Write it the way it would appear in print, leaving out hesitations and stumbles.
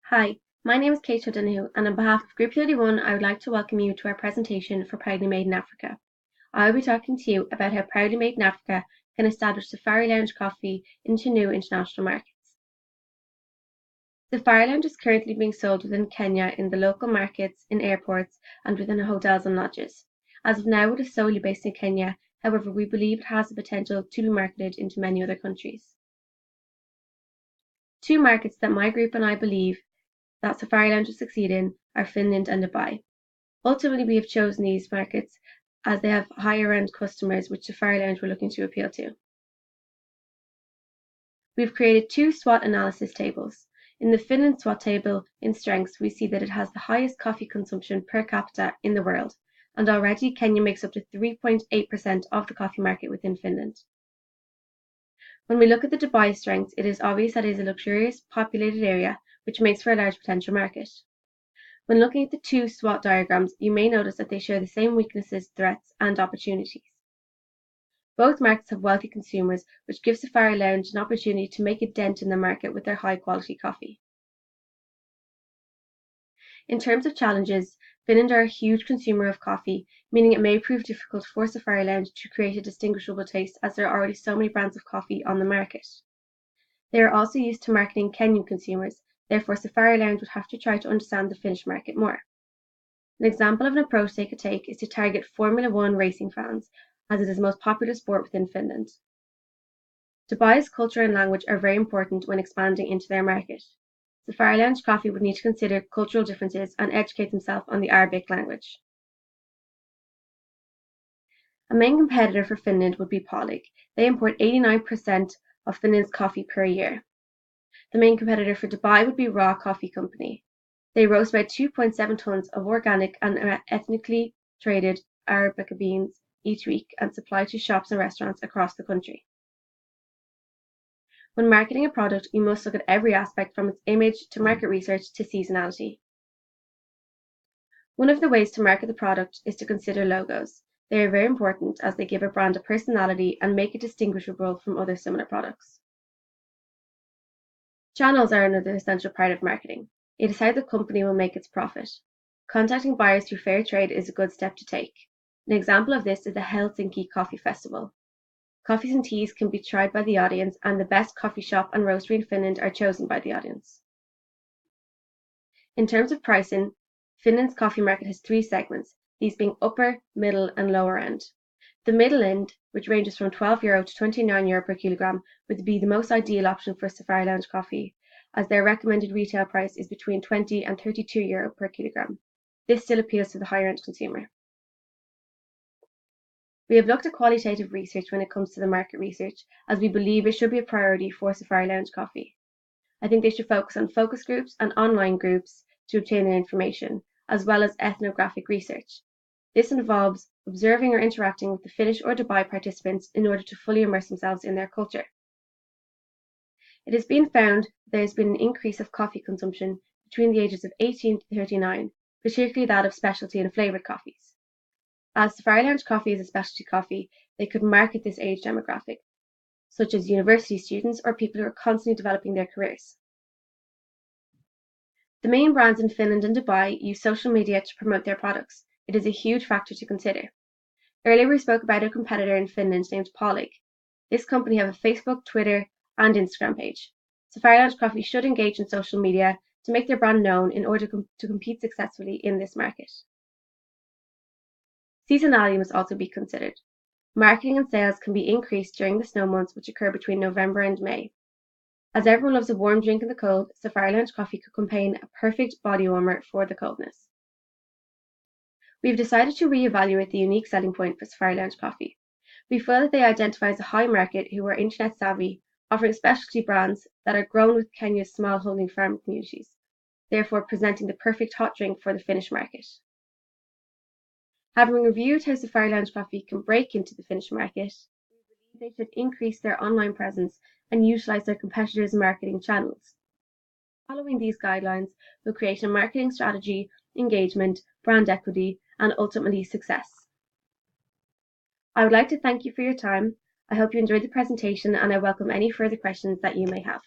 Hi, my name is Kate O'Donoghue, and on behalf of Group 31, I would like to welcome you to our presentation for Proudly Made in Africa. I will be talking to you about how Proudly Made in Africa can establish Safari Lounge coffee into new international markets. Safari Lounge is currently being sold within Kenya in the local markets, in airports, and within hotels and lodges. As of now, it is solely based in Kenya. However, we believe it has the potential to be marketed into many other countries. Two markets that my group and I believe that Safari Lounge will succeed in are Finland and Dubai. Ultimately, we have chosen these markets as they have higher end customers which Safari Lounge were looking to appeal to. We've created two SWOT analysis tables. In the Finland SWOT table in strengths, we see that it has the highest coffee consumption per capita in the world, and already Kenya makes up to 3.8% of the coffee market within Finland. When we look at the Dubai strengths, it is obvious that it is a luxurious, populated area, which makes for a large potential market. When looking at the two SWOT diagrams, you may notice that they share the same weaknesses, threats, and opportunities. Both markets have wealthy consumers, which gives Safari Lounge an opportunity to make a dent in the market with their high-quality coffee. In terms of challenges, Finland are a huge consumer of coffee, meaning it may prove difficult for Safari Lounge to create a distinguishable taste as there are already so many brands of coffee on the market. They are also used to marketing Kenyan consumers, therefore Safari Lounge would have to try to understand the Finnish market more. An example of an approach they could take is to target Formula One racing fans, as it is the most popular sport within Finland. Dubai's culture and language are very important when expanding into their market. Safari Lounge Coffee would need to consider cultural differences and educate themselves on the Arabic language. A main competitor for Finland would be Paulig. They import 89% of Finland's coffee per year. The main competitor for Dubai would be Raw Coffee Company. They roast about 2.7 tons of organic and ethnically traded Arabica beans each week and supply to shops and restaurants across the country. When marketing a product, you must look at every aspect from its image to market research to seasonality. One of the ways to market the product is to consider logos. They are very important as they give a brand a personality and make it distinguishable from other similar products. Channels are another essential part of marketing. It is how the company will make its profit. Contacting buyers through fair trade is a good step to take. An example of this is the Helsinki Coffee Festival. Coffees and teas can be tried by the audience, and the best coffee shop and roastery in Finland are chosen by the audience. In terms of pricing, Finland's coffee market has three segments, these being upper, middle, and lower end. The middle end, which ranges from €12 to €29 per kilogram, would be the most ideal option for Safari Lounge coffee, as their recommended retail price is between €20 and €32 per kilogram. This still appeals to the higher end consumer. We have looked at qualitative research when it comes to the market research, as we believe it should be a priority for Safari Lounge coffee. I think they should focus on focus groups and online groups to obtain their information, as well as ethnographic research. This involves observing or interacting with the Finnish or Dubai participants in order to fully immerse themselves in their culture. It has been found there has been an increase of coffee consumption between the ages of 18 to 39, particularly that of specialty and flavoured coffees. As Safari Lounge coffee is a specialty coffee, they could market this age demographic, such as university students or people who are constantly developing their careers. The main brands in Finland and Dubai use social media to promote their products. It is a huge factor to consider. Earlier we spoke about a competitor in Finland named Paulig. This company have a Facebook, Twitter, and Instagram page. Safari Lounge Coffee should engage in social media to make their brand known in order to compete successfully in this market. Seasonality must also be considered. Marketing and sales can be increased during the snow months, which occur between November and May. As everyone loves a warm drink in the cold, Safari Lounge Coffee could contain a perfect body warmer for the coldness. We've decided to reevaluate the unique selling point for Safari Lounge Coffee. We feel that they identify as a high market who are internet savvy, offering specialty brands that are grown with Kenya's smallholding farm communities, therefore presenting the perfect hot drink for the Finnish market. Having reviewed how Safari Lounge Coffee can break into the Finnish market, we believe they should increase their online presence and utilise their competitors' marketing channels. Following these guidelines will create a marketing strategy, engagement, brand equity, and ultimately success. I would like to thank you for your time. I hope you enjoyed the presentation, and I welcome any further questions that you may have.